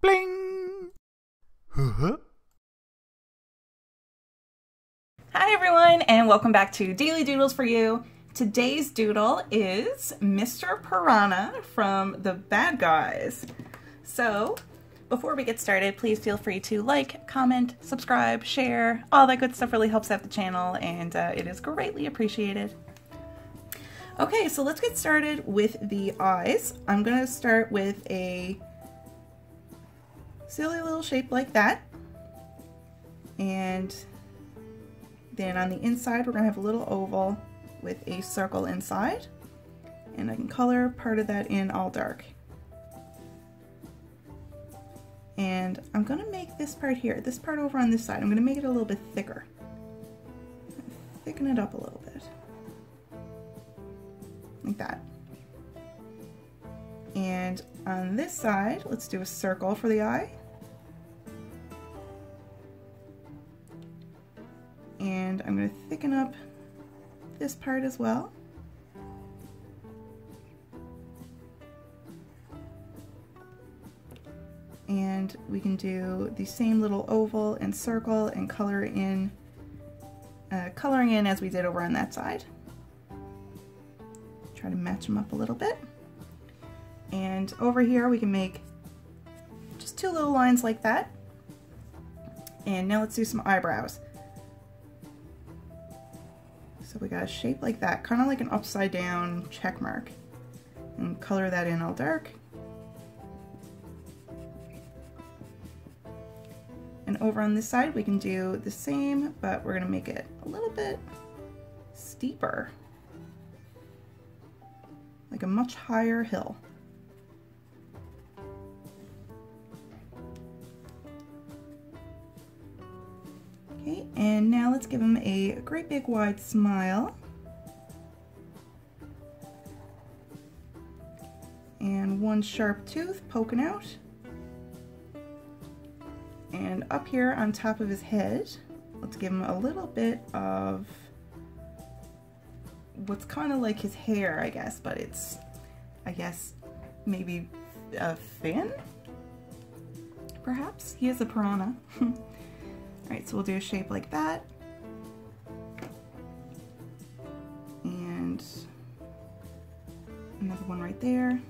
Bling! Huh? Hi everyone, and welcome back to Daily Doodles for You. Today's doodle is Mr. Piranha from The Bad Guys. So, before we get started, please feel free to like, comment, subscribe, share. All that good stuff really helps out the channel, and it is greatly appreciated. Okay, so let's get started with the eyes. I'm going to start with a silly little shape like that. And then on the inside, we're going to have a little oval with a circle inside. And I can color part of that in all dark. And I'm going to make this part here, this part over on this side, I'm going to make it a little bit thicker. Thicken it up a little bit. Like that. And on this side, let's do a circle for the eye. And I'm going to thicken up this part as well. And we can do the same little oval and circle and color in, coloring in as we did over on that side. Try to match them up a little bit. And over here we can make just two little lines like that. And now let's do some eyebrows. So we got a shape like that, kind of like an upside down check mark. And color that in all dark. And over on this side we can do the same, but we're going to make it a little bit steeper. Like a much higher hill. Okay, and now let's give him a great big wide smile. And one sharp tooth poking out. And up here on top of his head, let's give him a little bit of what's kind of like his hair, I guess, but it's, I guess, maybe a fin? Perhaps? He is a piranha. Alright, so we'll do a shape like that. And another one right there.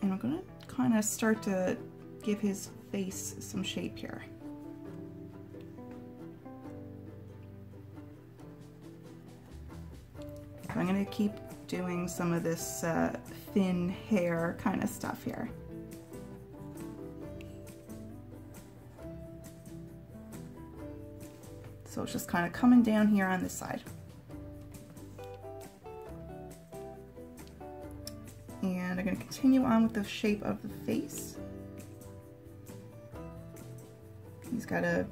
And I'm going to kind of start to give his face some shape here. So I'm going to keep doing some of this thin hair kind of stuff here. So it's just kind of coming down here on this side. And I'm going to continue on with the shape of the face. He's got a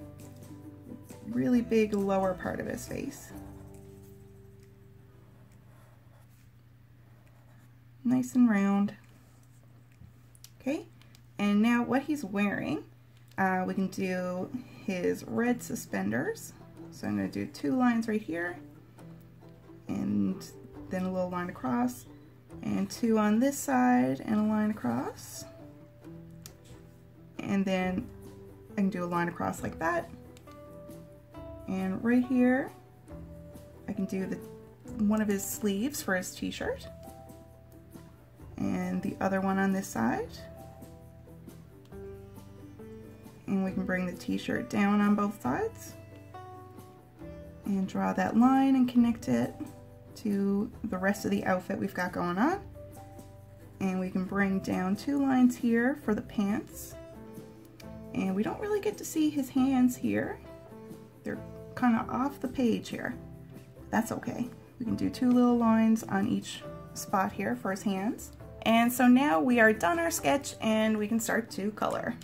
really big lower part of his face. Nice and round. Okay, and now what he's wearing, we can do his red suspenders. So I'm going to do two lines right here, and then a little line across, and two on this side, and a line across. And then I can do a line across like that. And right here, I can do one of his sleeves for his t-shirt. And the other one on this side. And we can bring the t-shirt down on both sides. And draw that line and connect it to the rest of the outfit we've got going on. And we can bring down two lines here for the pants. And we don't really get to see his hands here. They're kind of off the page here. That's okay. We can do two little lines on each spot here for his hands. And so now we are done our sketch and we can start to color.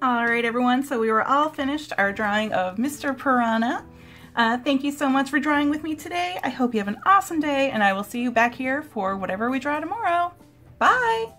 Alright everyone, so we were all finished our drawing of Mr. Piranha. Thank you so much for drawing with me today. I hope you have an awesome day, and I will see you back here for whatever we draw tomorrow. Bye!